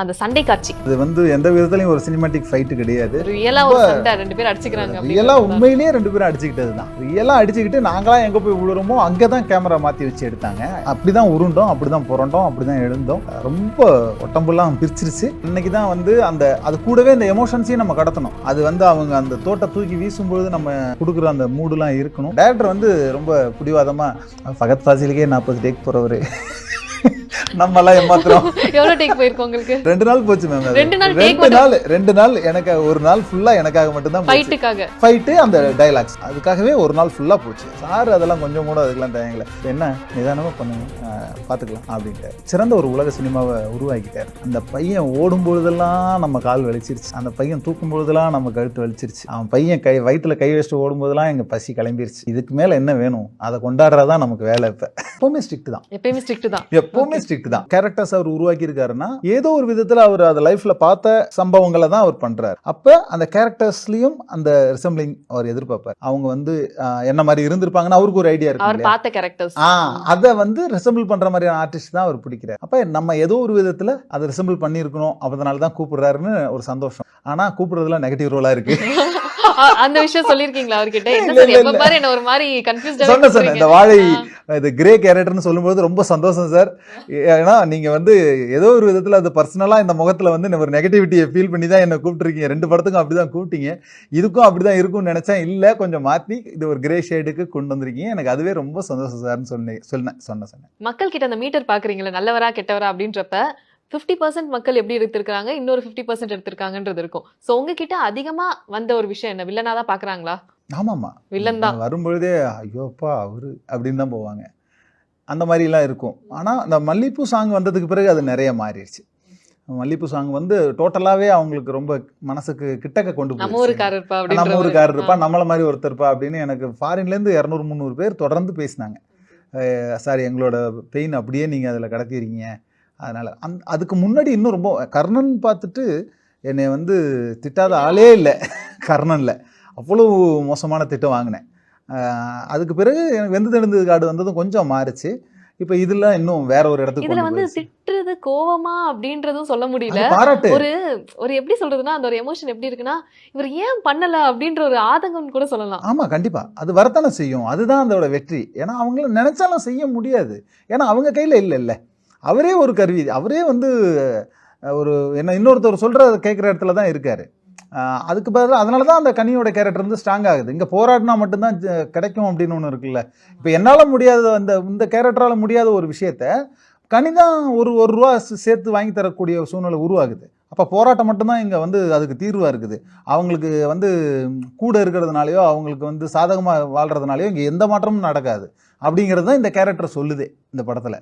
அந்த சண்டை காட்சி இது வந்து எந்த விதத்துலயும் ஒரு சினிமாட்டிக் ஃபைட் கிடையாது. ரியலா ஒரு சண்டை ரெண்டு பேரும் அடிச்சுக்கிறாங்க. ரியலா உண்மையிலேயே ரெண்டு பேரும் அடிச்சுக்கிட்டது தான். ரியலா அடிச்சுக்கிட்டு நாங்களாம் எங்க போய் விழுறோமோ அங்கதான் கேமரா மாத்தி வச்சு எடுத்தாங்க. அப்படிதான் உருண்டோம், அப்படிதான் புரண்டோம், அப்படிதான் எழுந்தோம். ரொம்ப உடம்புலாம் பிரிச்சிருச்சு. இன்னைக்கு தான் வந்து அது கூடவே இந்த எமோஷன்ஸையும் நம்ம கடத்தணும். அது வந்து அவங்க அந்த தோட்டை தூக்கி வீசும்போது நம்ம கொடுக்குற அந்த மூடுலாம் இருக்கணும். டைரக்டர் வந்து ரொம்ப பிடிவாதமா ஃபகத் ஃபாசிலுக்கே 40 டேக் போறவரு நம்ம எல்லாம் ஏமாத்துறோம். எவ்வளவு டேக் போயிருக்கோம் உங்களுக்கு? 2 நாள் போச்சு மேம். 2 நாள் எனக்கு ஒரு நாள் ஃபுல்லா எனக்காக மட்டும் தான் ஃபைட்டு அந்த டயலாக்ஸ் அதுக்காகவே ஒரு நாள் ஃபுல்லா போச்சு. சார் அதெல்லாம் கொஞ்சம் கூட அதுக்கெல்லாம் தயங்கல. என்ன நிதானமா பண்ணுங்க, பாத்துக்கலாம் அப்படின்ட்டு சிறந்த ஒரு உலக சினிமாவை உருவாக்கிட்டாரு. அந்த பையன் ஓடும் பொழுதெல்லாம் நம்ம கால் வலிச்சிருச்சு, அந்த பையன் தூக்கும் பொழுதெல்லாம் நம்ம கழுத்து வலிச்சிருச்சு, அவன் பையன் வயிற்றுல கை வச்சுட்டு ஓடும் போதெல்லாம் எங்க பசி கிளம்பிருச்சு. இதுக்கு மேல என்ன வேணும், அதை கொண்டாடுறதான் நமக்கு வேலை. இப்ப எப்பவுமே ஸ்ட்ரிக்ட் தான், எப்பவுமே ஸ்ட்ரிக்ட் தான். கேரக்டர்ஸ் அவர் உருவாக்கி இருக்காருன்னா ஏதோ ஒரு விதத்துல அவர் அந்த லைஃப்ல பார்த்த சம்பவங்களை தான் அவர் பண்றாரு. அப்ப அந்த கேரக்டர்ஸ்லயும் அந்த ரிசம்பிளிங் அவர் எதிர்பார்ப்பார். அவங்க வந்து என்ன மாதிரி இருந்திருப்பாங்கன்னு அவருக்கு ஒரு ஐடியா இருக்கு. அதை வந்து ரிசம்பிள் பண்ற மாதிரியான ஆர்டிஸ்ட் தான் அவர் பிடிக்கிறார். அப்ப நம்ம ஏதோ ஒரு விதத்துல அதை ரிசம்பிள் பண்ணிருக்கணும், அதனால தான் கூப்பிடுறாருன்னு ஒரு சந்தோஷம். ஆனா கூப்பிடுறதுல நெகட்டிவ் ரோலா இருக்கு. அந்த விஷயம் சொல்லிருக்கீங்களா அவர்கிட்ட? என்ன சார் எப்ப பாரு என்ன ஒரு மாதிரி கன்ஃபியூஸ்டா சொன்னேன். இந்த வாழை இது கிரே கேரக்டர்னு சொல்லும்போது ரொம்ப சந்தோஷம் சார். ஏன்னா நீங்க வந்து ஏதோ ஒரு விதத்துல அது பர்சனலா இந்த முகத்துல வந்து ஒரு நெகட்டிவிட்டியை ஃபீல் பண்ணி தான் என்ன கூப்பிட்டுருக்கீங்க. 2 படத்துக்கும் அப்படிதான் கூப்பிட்டீங்க, இதுக்கும் அப்படிதான் இருக்கும்னு நினைச்சேன். இல்ல கொஞ்சம் மாத்தி இது ஒரு கிரே ஷேடுக்கு கொண்டு வந்திருக்கீங்க, எனக்கு அதுவே ரொம்ப சந்தோஷம் சார்னு சொன்னேன். மக்கள் கிட்ட அந்த மீட்டர் பாக்குறீங்களா, நல்லவரா கெட்டவரா அப்படின்றப்ப 50% மக்கள் எப்படி எடுத்திருக்காங்க, இன்னொரு 50% எடுத்திருக்காங்கன்றது இருக்கும். சோ உங்ககிட்ட அதிகமா வந்த ஒரு விஷயம் என்ன, வில்லனா தான் பாக்குறாங்களா? ஆமாமா, வில்லன் தான் வரும்பொழுதே ஐயோப்பா அவரு அப்படின்னு தான் போவாங்க. அந்த மாதிரி எல்லாம் இருக்கும். ஆனா இந்த மல்லிப்பூ சாங் வந்ததுக்கு பிறகு அது நிறைய மாறிடுச்சு. மல்லிப்பூ சாங் வந்து டோட்டலாவே அவங்களுக்கு ரொம்ப மனசுக்கு கிட்டக்க கொண்டு போய் நம்ம ஊருக்காரர் இருப்பா, நம்மள மாதிரி ஒருத்தர் இருப்பா அப்படின்னு எனக்கு ஃபாரின்ல இருந்து 200-300 பேர் தொடர்ந்து பேசினாங்க. சார் எங்களோட பெயின் அப்படியே நீங்க அதுல கடத்திடுறீங்க. அதனால அதுக்கு முன்னாடி இன்னும் ரொம்ப கர்ணன் பார்த்துட்டு என்னை வந்து திட்டாத ஆளே இல்லை. கர்ணன்ல அவ்வளவு மோசமான திட்டம் வாங்கினேன். அதுக்கு பிறகு எனக்கு வெந்து தெழுந்தது காடு வந்ததும் கொஞ்சம் மாறிச்சு. இப்ப இதுல இன்னும் வேற ஒரு இடத்துக்கு இதுல வந்து திட்டுறது கோவமா அப்படின்றதும் சொல்ல முடியல. ஒரு எப்படி சொல்றதுன்னா அந்த ஒரு எமோஷன் எப்படி இருக்குன்னா, இவர் ஏன் பண்ணல அப்படின்ற ஒரு ஆதங்கம் கூட சொல்லலாம். ஆமா கண்டிப்பா அது வரத்தானே செய்யும். அதுதான் அதோட வெற்றி. ஏன்னா அவங்கள நினைச்சாலும் செய்ய முடியாது, ஏன்னா அவங்க கையில இல்ல. அவரே ஒரு கருவி, அவரே வந்து ஒரு என்ன இன்னொருத்தர் சொல்ற கேட்குற இடத்துல தான் இருக்காரு. அதுக்கு பதிலாக அதனால தான் அந்த கனியோட கேரக்டர் வந்து ஸ்ட்ராங் ஆகுது. இங்கே போராடினா மட்டும்தான் கிடைக்கும் அப்படின்னு ஒன்று இருக்குல்ல. இப்போ என்னால் முடியாத இந்த கேரக்டரால் முடியாத ஒரு விஷயத்த கனி தான் ஒரு ரூபா சேர்த்து வாங்கி தரக்கூடிய சூழ்நிலை உருவாகுது. அப்போ போராட்டம் மட்டும்தான் இங்கே வந்து அதுக்கு தீர்வாக இருக்குது. அவங்களுக்கு வந்து கூட இருக்கிறதுனாலையோ அவங்களுக்கு வந்து சாதகமாக வாழ்கிறதுனாலையோ இங்கே எந்த மாற்றமும் நடக்காது அப்படிங்கிறது தான் இந்த கேரக்டர் சொல்லுது இந்த படத்தில்.